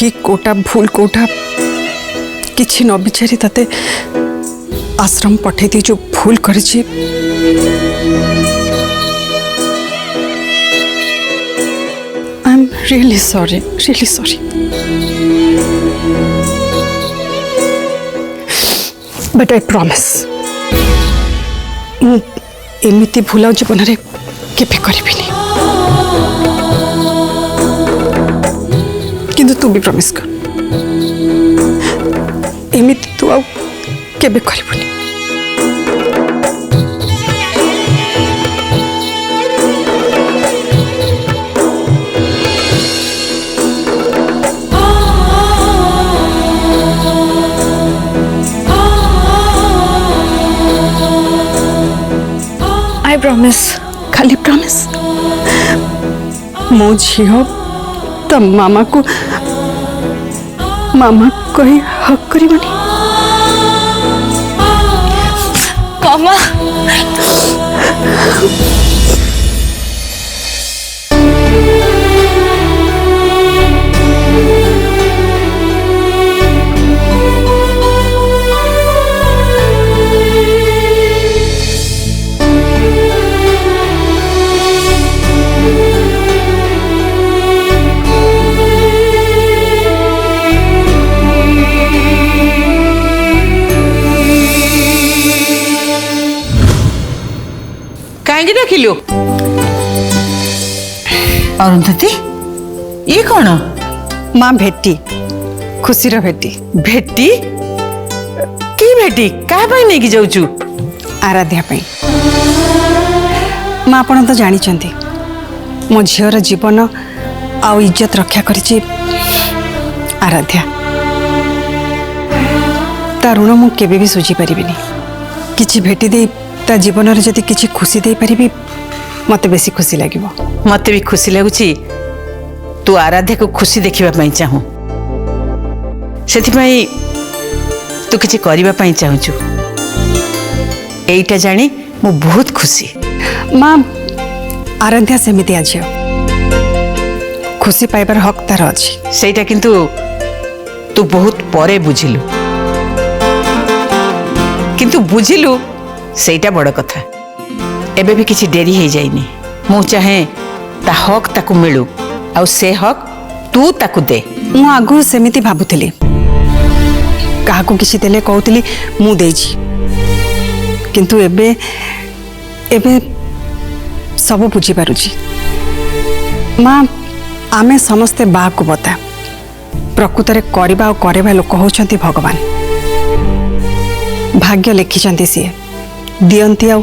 ठीक कोटा भूल कोटा किसी न विचारी ताते आश्रम पठे दी जो भूल करी I am really sorry but I promise एमती भूल आ जीवन में केबे करिबिनी किंतु तू भी प्रॉमिस कर एमती तू आ केबे करिबुनी आई प्रॉमिस खाली प्रॉमिस मो झील तो मामा कही हक करिबनी मामा कहीं रखिलु अरुंधति ये कौन माँ भेटी खुशीर भेटी भेटी की भेटी क्या नहीं कि जाऊचु आराध्या माँ आपण तो जानी मो झीर जीवन आउ इज्जत रक्षा करिछि आराध्या ता ऋण मु केबे भी सुझी परिबिनी किछि भेटी दे ता जीवन रे जदि किछि खुशी दे परिबी मते बेसी खुशी लागिवो मते भी खुशी लगुची तू आराध्या को खुशी देखिबा पई चाहू सेथि पई तू किछि करिबा पई चाहूचु एइटा जानी मु बहुत खुशी माँ आराध्या सेमिति आज खुशी पाइबार हक तार अछि सेटा किंतु तू बहुत परे बुझिलु किंतु बुझिलु सेटा बड़ कथा एबे भी किछि डेरी हे जाइनी मु चाहे ता हक ताकू मिलू आ से हक तू ताकू दे मु आगु सेमिति भाबुथिली काहाकू किछि देले कहउथिली मु देछि किंतु एबे सब बुझी पारुछि माँ आमे समस्ते बा को बता प्रकृतरे करबा और करेबा लोक होछंती भगवान भाग्य लिखिछंती सी दियंती आ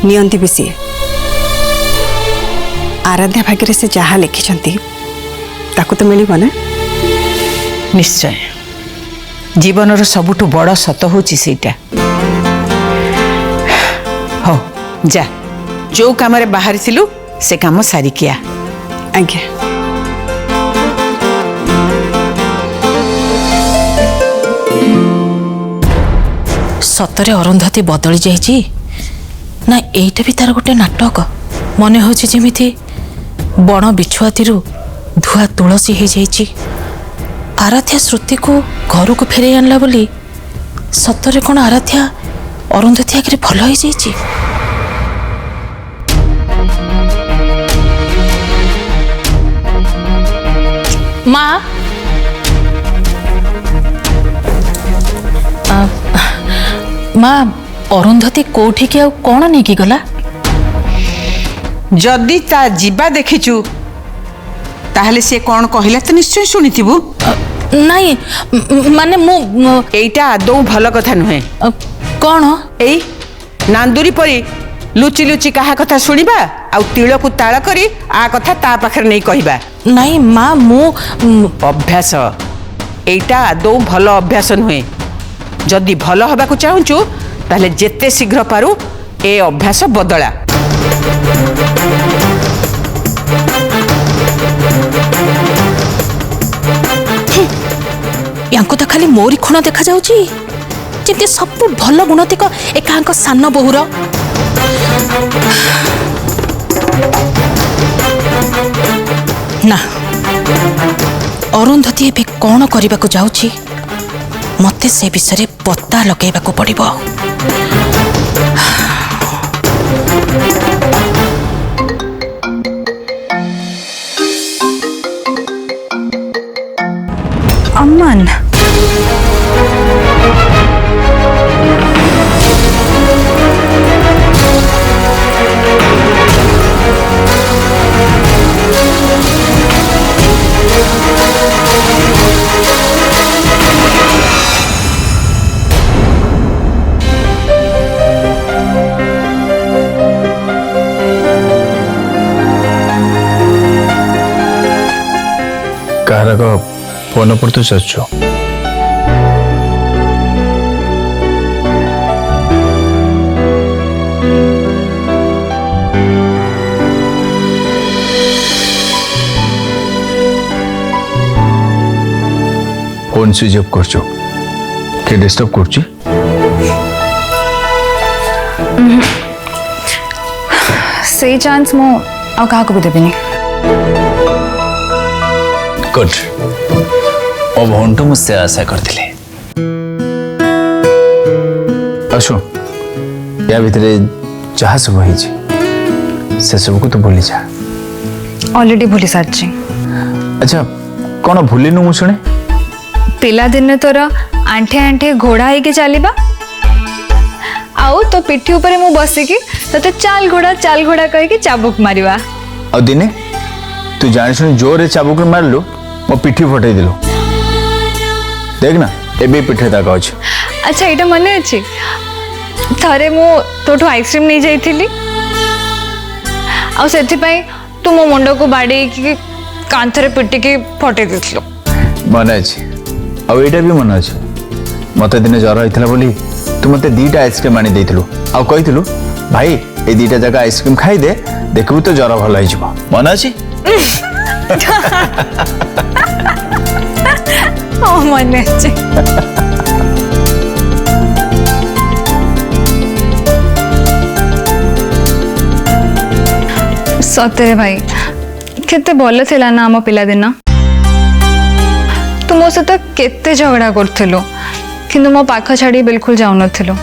नियंती भी सी आराध्या भाग्य से जहाँ लिखिछंती ताकू तो मिलिबो ना निश्चय जीवन सबुठु बड़ सत होची सेटा हो जा जो काम रे बाहर थिलु से काम सारी किया आज्ञा सतरे अरुंधति बदली जाइछि ना एइटा भी तार गोटे नाटक मने होछि जेमिति बण बिछुआती धुआ तुलसी हो जाइछि आराध्या श्रुति को घर को फेरे आनला बोली सतरे कौन आराध्या अरुंधति आगे भल हो जाइछि माँ माँ अरुंधति कोठी के कौन नहीं की गला जदि ता जीवा देखिचु ताहले से कौन कहला तो निश्चय सुनिथिबु नहीं माने मु एइटा आदौ भल कथा नुहे कौन एई नांदुरी परी लुचि लुचि कहा कथा सुनिबा आ तिल को ताळ करी आ कथा ता पाखर नहीं कहिबा नहीं माँ मु अभ्यास एइटा आदौ भल अभ्यास नुहे जदि भल हबा को चाहूचु ताहले जेते शीघ्र पारू ए अभ्यास बदला यांको तो खाली मोरी खुण देखा जाउची जेते सब भल गुणतिक एकांक सान बहुर ना अरुंधति एबे कौन करने को जाऊँगी मते से विषय पत्ता लगेगा पड़िबो। अमन କାହାର ଫୋନ ଉପରେ ତୁ ଚାଚୁ फोन स्विच ऑफ करছো के डिस्टर्ब करছি से चांस मो आ काहा को भी देबिनी। गुड ओ भौंटू मुझसे आशा करथिले आशु या भितरे जहाँ सब होइछि से सब को तो भूली जा ऑलरेडी भूली सारची। अच्छा कौन भूलिनु मु शुणे पिला दिन तोर आंठे आंठे घोड़ा होके चलवा आउ तो पिठी ऊपर मु बसिकी तते चाल घोड़ा कह चाबुक मारिवा और दिने तू जानी शुणी जोर चाबुक मारलु मो पिठी फटई दिलु देख ना एबे पिठे दाग अछि। अच्छा एटा मने अछि थरे मु तोठू आइसक्रीम नहीं जाइथिली आ सेथि पई तू मो मुंडो को बाडी की कांथरे पिटी के फटई दिथलो मन अछि और एटा भी मन अछि मते दिने ज्वर होइतला बोली तू मते दीटा आइसक्रीम आनी देइथलु आ कहिथलु भाई ए दीटा जगह आइसक्रीम खाई दे देखबू तो ज्वर भल होई जिवो मन अछि ओ मने अछि। सतरे भाई केते भल थिला ना आम पिला दिन तू मो सहित केते झगड़ा करथिलु किंतु मो पाख छाड़ी बिल्कुल जाउ नथिलु।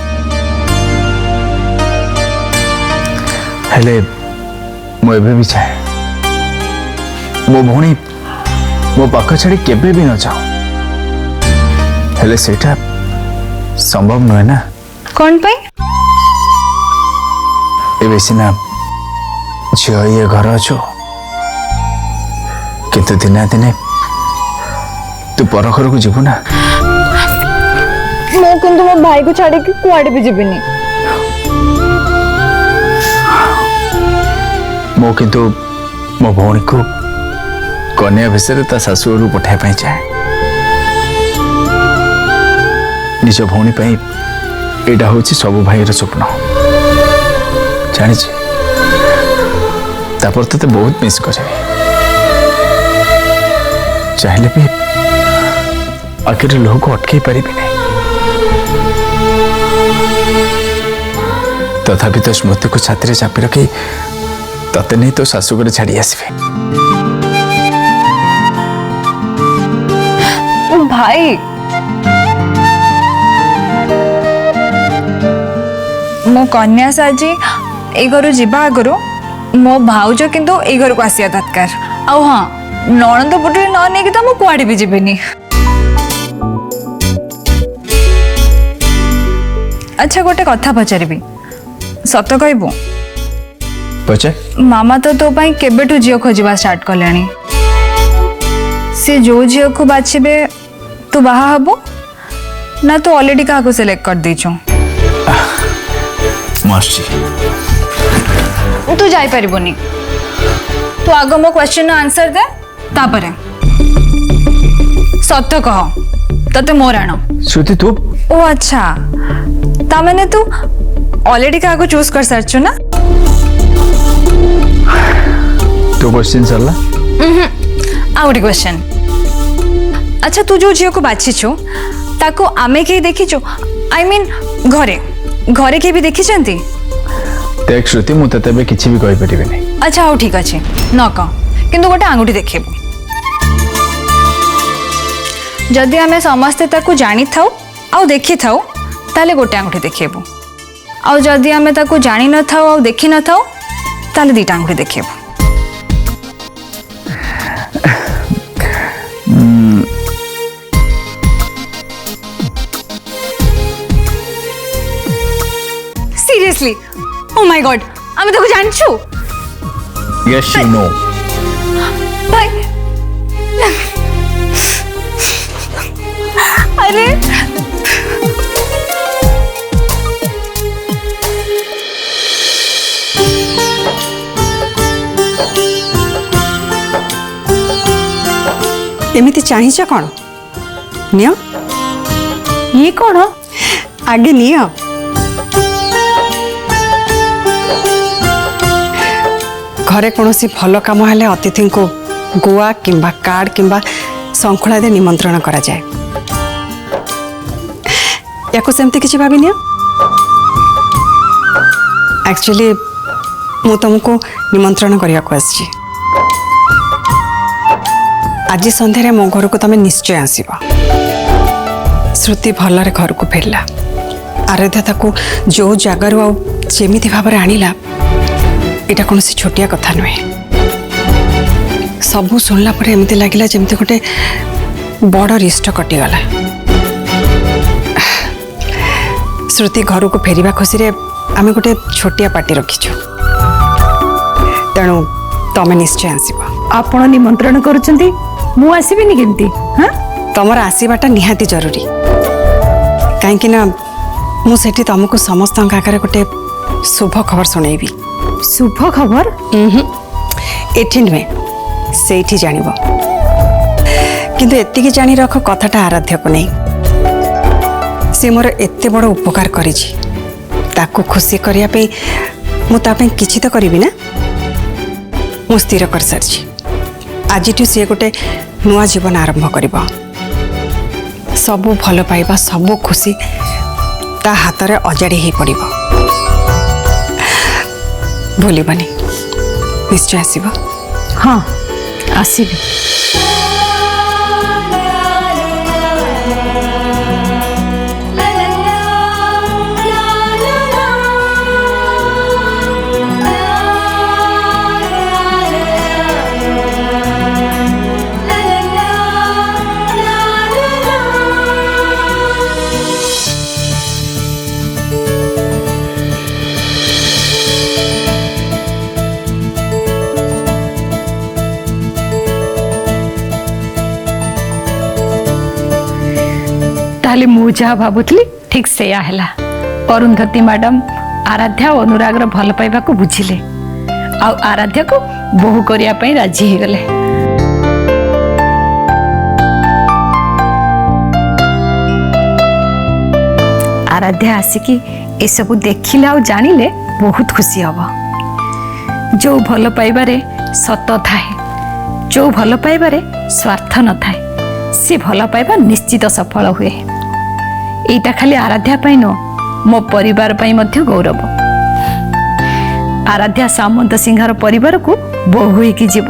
हेले मो एबे भी चाहे मो भौणी मो पाख छाड़ी केबे भी न जाओ हेले सेटा संभव नय ना कौन पाई एबे सिना झियो ये घर अछो किंतु दिना दिने तू पर घर को जीवु ना मो किंतु मो भाई को छाड़ी के कुआडे भी जीबिनी मो किंतु मो भौणी को कन्या विषय ता शाशुर पठाई पाई चाहे निज भौणी पाई एटा होची सब भाई रो स्वप्न जानी तापर तो बहुत मिस करे चाहले भी आखिर लोग को अटके पारि भी नहीं तथापि तो स्मृति को छाती चापी रखी तते नहीं तो शाशुघर छाड़ी आसबे भाई मो कन्या साजी ए घर जीवा आगु मो भाउज किंतु ए घर को आसिया दरकार आ हाँ नणंद पुटरी न नहीं तो मो कुआडे भी जीवेनी। अच्छा गोटे कथा पचारि सत कहबू पचे मामा तो तो पाई केबेठु झियो खोजिबा स्टार्ट कलेनी से जो झियो को बाछिबे तू बाहा हबो ना तू ऑलरेडी का को सिलेक्ट कर देछो मास्टर तू जाई परिबोनी तू आगो मो क्वेश्चन नो आंसर दे तापरे सत्य कह तते मोर आनो श्रुति तू ओ अच्छा ता मैंने तू ऑलरेडी का को चूज कर सरचो ना तो क्वेश्चन सरला आउट क्वेश्चन अच्छा तू जो झियो को बाछि छु ताको आमे के देखि छु आई मीन घरे घरे के भी देखि चंती देख श्रुति मु तते बे किछि भी कहि परिबे नहीं। अच्छा हो ठीक अछि न क किंतु गोटे आंगुठी देखिबो जदि आमे समस्ते ताकू जानी थाउ आउ देखि थाउ ताले गोटे आंगुठी देखेबू आउ जदि आमे ताकू जानी न थाउ आउ देखि न थाउ ताले दीटा आंगुठी देखेबू। सीरियसली ओ माय गॉड आमे ताकू जानछु। Yes you know. भाई अरे एमिति चाहिछ कौन नियो ये कौन आगे नियो। घरे कौन सी भल कम हेले अतिथि को गुआ किंबा कार्ड किंबा शृंखला दे निमंत्रण करा जाए। याको सेमती किछि भाबी नियो। एक्चुअली मु तुमको निमंत्रण करिया को आछि। आज संध्यारे मो घर को तमे निश्चय आसीबा। श्रुति भलरे घर को फेरला। आराध्या ताकू जो जगार जेमिति भाव आनिला एटा कौन सी छोटिया कथा नुहे। सबू शुणला पर एमती लगिला जमती गोटे बड़ रिष्ट कटिगला। श्रुति घर को फेरिबा खुशी रे आमे गोटे छोटिया पार्टी रखीछु। तेणु तमे निश्चय आसीबा। आपण निमंत्रण करूचंती मु आसीबिनी केमती? हां तमर आसीबाटा निहाती जरूरी। काहेकि ना मु सेठी तुमको समस्त आगे गोटे शुभ खबर सुनेबी। शुभ खबर? एठी नुहे सेठी जानिबो। किंतु एतिकी जानी रख कथाटा आराध्य को नहीं। से मोर एते बड़ उपकार करिछि ताकू खुशी करिया पे मु ता पे किछि तो करिवि ना। मु स्थिर कर सारछि आजिठु से गोटे नुआ जीवन आरंभ करिबो। सबु भल पाइबा सबु खुशी ता हाथ रे अजाड़ी ही पड़िबो। भूलिबनी निश्चय आसीबो। हाँ आसीबी। ताले मु जहाँ भावुली ठीक से है। अरुंधति मैडम आराध्या और अनुरागर भल पाइबा को बुझिले आ आराध्या को बोहू करिया पई राजी हो गले। आराध्या आसिकी ए सब देखिले आ जानिले बहुत खुशी हब। जो भल पाइबारे सत थाए जो भल पाइबारे स्वार्थ न थाए से भल पाइबा निश्चित सफल हुए। एटा खाली आराध्या पाई न मो परिवार पाई मध्य गौरव। आराध्या सामंत सिंहार परिवार को बोहू होइकी जीव।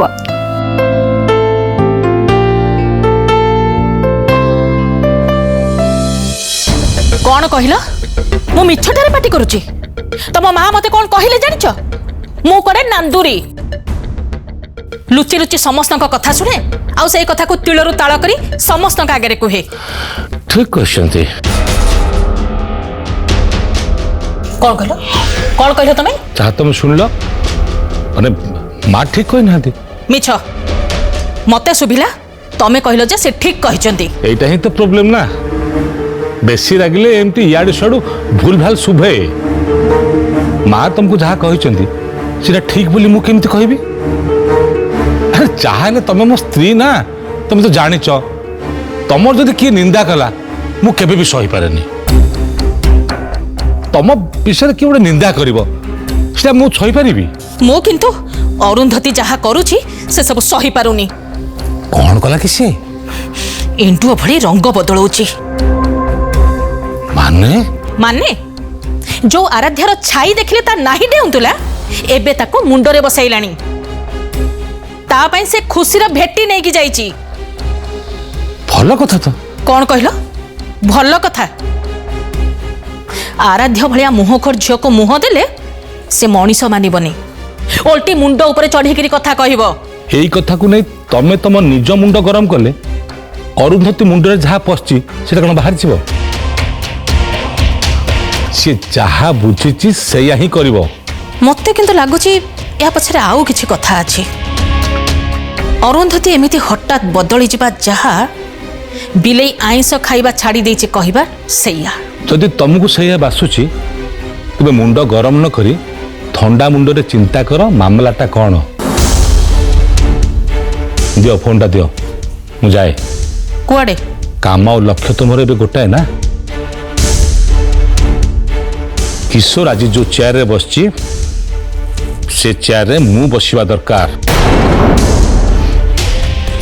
कौन कहला मु मिछटारे पार्टी करूची? तम माँ मते कौन कहले जानिछ? मु करे नांदुरी लुचि लुचि समस्त कथा शुणे आउ से कथा को तिलरु ताल करी समस्त आगे कहे। ठीक कहते कौन कहलो कौन कहलो तमे? जहाँ तुम शुणल माने माँ ठीक कही ना मिछ मते सुभिला तमे कहलो जे से ठीक कहिचंती। एटा ही तो प्रॉब्लम ना। बेसी रागिले एमती याडू साडू भूल भाल शुभे। माँ तुमको जहाँ कही सीटा ठीक बोली मु केमती कहबी? अरे चाहे तमे मो स्त्री ना तुम तो जानिच तमर जदि किए निंदा कला मु केबे भी सही पारेनी। तम विषय किए गोटे निंदा करिवो सेटा मु सही पारिबी? मु किंतु अरुंधति जहाँ करूची से सब सही पारुनी। कौन कला कि से एंटुआ भली रंग बदलौची। माने माने जो आराध्यार छाई देखिले ता नाही डेउंतुला एबे ताको मुंडरे बसाइलानी। ता पई से खुशीर भेटी नै कि जाईची। भल कथा तो कौन कहल भल कथा आराध्य भलिया मुहखोर झील को मुह देले से मनीष मानबनी ओल्टी मुंड ऊपर चढ़ी कथा कहब एई कथा को नहीं तमे तम निज मुंड गरम कले अरुंधति मुंडरे जहाँ पशि सेटा कौन बाहर जीव सी जहाँ बुझी सेया ही करिवो मते किंतु लागुची या पछरे आउ किछि कथा अछि अरुंधति एमिति हठात बदली जिबा जहा बिलेई आइंस खाइबा छाड़ी देछि कहबा सेया जदि तुमको सेया बासुची तेबे मुंड गरम न करी ठंडा मुंडरे चिंता कर मामलाटा कौन दियो फोनटा दियो मु जाए कुआडे काम और लक्ष्य तो मोर गोटाए ना किशोर आज जो चेयर रे बसची से चेयर रे मु बसिबा दरकार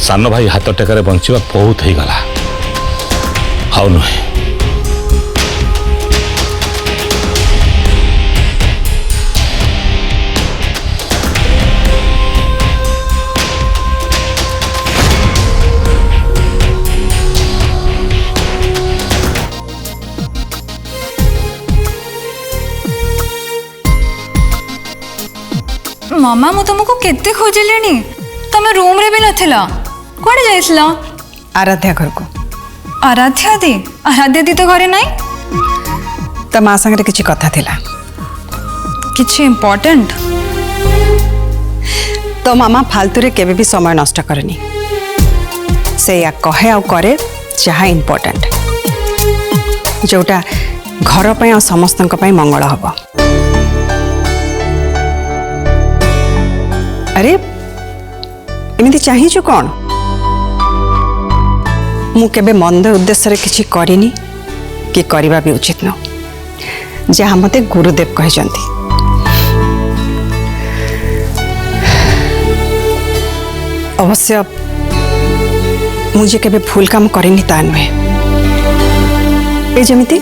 सान भाई हाथ टेकार बंचवा बहुत ही गला आउ नुहे मामा मु तुमको केते खोजिलेनी तमे रूम रे भी नथिला कोडे जाइसला आराध्या घर को आराध्या दी तो घरे नहीं तो माँ संगे किसी कथा थिला किछि इम्पोर्टेंट तो मामा फालतू रे केबे भी समय नष्ट करनी से या कहे आ करे जहाँ इम्पोर्टेंट जोटा घर पे आ समस्त मंगल हब अरे एमती चाहिए कौन मु केबे मंद उद्देश्य किसी करिनी कि करवा भी उचित न जहाँ मते गुरुदेव कहते अवश्य मुझे केबे भूल काम करिनी ता नुहे ए जमिति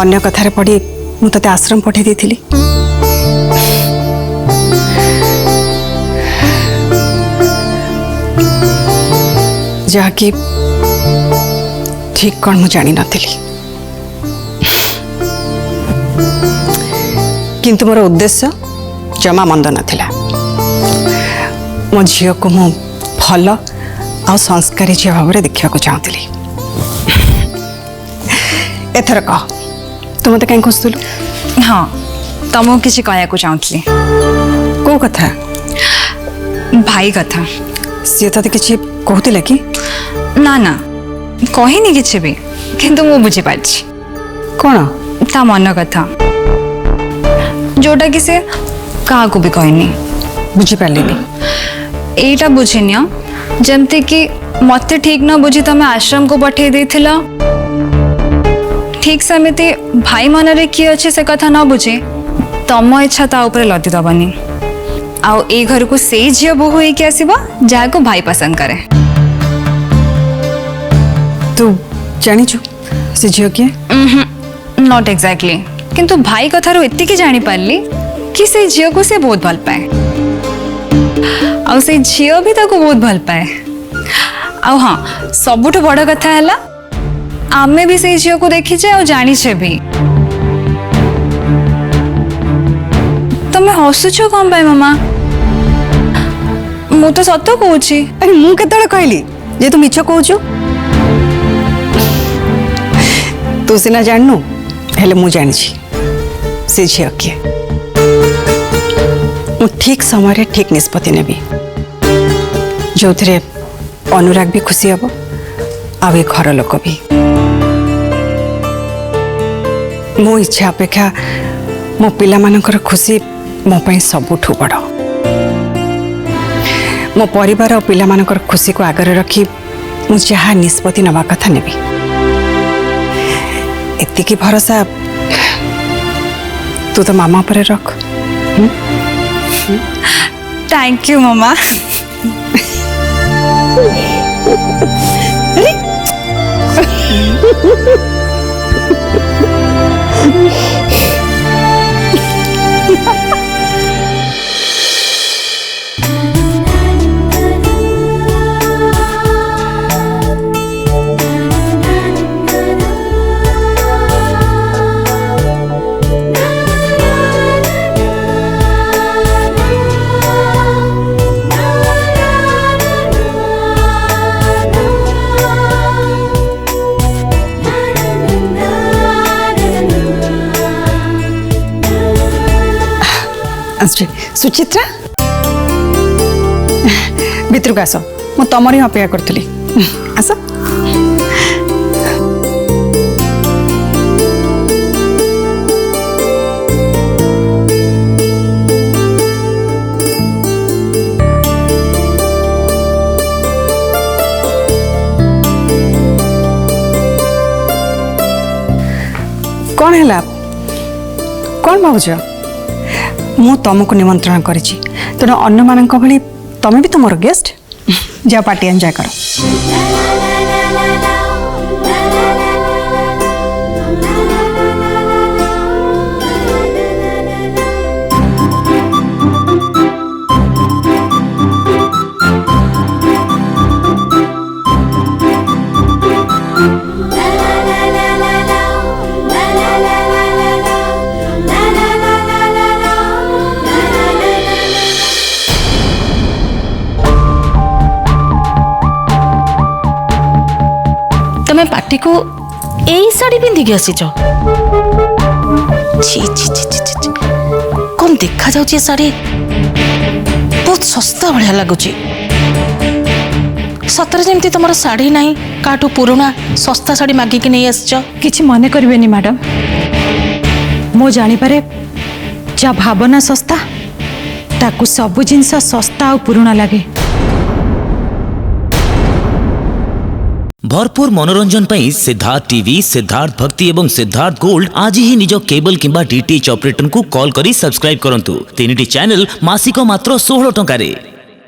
अन्य कथारे पड़ी मु तते आश्रम पठे देथिली जहाँकि ठीक कौन मु जानी नथिली किंतु मोर उद्देश्य जमा मंद नथिला मो झील को मु भल आ संस्कारी झील भाव में देखा चाहूली एथर कह तू मत कहीं खोजुलु हाँ तुमको किसी कहया चाहूली कौ कथा भाई कथा सी ते किसी कहते कि ना ना कहनी किसी भी किंतु मु बुझी पारछि कौन ता मन कथा जोटा कि से कहा को भी कहनी बुझी पार्लिनी एटा बुझिनिया जमती कि मते ठीक न बुझी तमे आश्रम को पठे देथिला ठीक समिति भाई मन रे की अछि से कथा न बुझे तम इच्छा ता ऊपर लदी दबनी आउ ए घर को से झियो बोहू होई के आसीबा जहा को भाई पसंद करे तू जानिछु से झियो किए नॉट एग्जैक्टली किंतु भाई कथारो एति की जानी पारली कि से झियो को से बहुत भल पाए आउ से झियो भी ताको बहुत भल पाए आउ हाँ सबुठ बड़ कथा हैला आमे भी से झियो को देखी छे और जानी छे भी तमे हसुछो कौन पाए मामा मु तो सत्य कहूची अरे मु केतळे कहली जे तू मिछ कहूछु तू सिना जाननु हेले मु जानी से झियो किए मु ठीक समय ठीक निष्पत्ति नेबी जो थे अनुराग भी खुशी हम आ घर लोक भी मो इच्छा अपेक्षा मो पिला मानकर खुशी मो पई सबुठु बड़ मो परिवार और पिला मानकर खुशी को आगे रखी मु जहाँ निष्पत्ति नवा कथा नेबी एतिकी भरोसा तू तो मामा पर रख थैंक यू मामा ଆସୁଛି ସୁଚିତ୍ରା ଭିତରକୁ ଆସ ମୁଁ ତମରି ଅପେକ୍ଷା କରୁଥିଲି ଆସ कौन है कौन भावुच मु तुमको निमंत्रण करी तेणु अन्न मान भली तमें भी तुम गेस्ट जा पार्टी एंजॉय करो तुम्हें पार्टी को यही साड़ी पिंधिकी आसीच कौन देखा जाउची साड़ी बहुत सस्ता भाया लगुच सतरे जमी तुम शाढ़ी ना काटू पुराणा सस्ता शाढ़ी मागिकी नहीं आसच किछि मने करिवेनी मैडम मो जानी पारे जा भावना सस्ता ताकू सबु जिनस सस्ता और पुराणा लगे भरपूर मनोरंजन पर सिद्धार्थ टीवी सिद्धार्थ भक्ति एवं सिद्धार्थ गोल्ड आज ही निज केबल किंबा डीटीएच ऑपरेटर को कॉल करी सब्सक्राइब करंतु 3टी चैनल मासिक मात्र 16 टंका रे।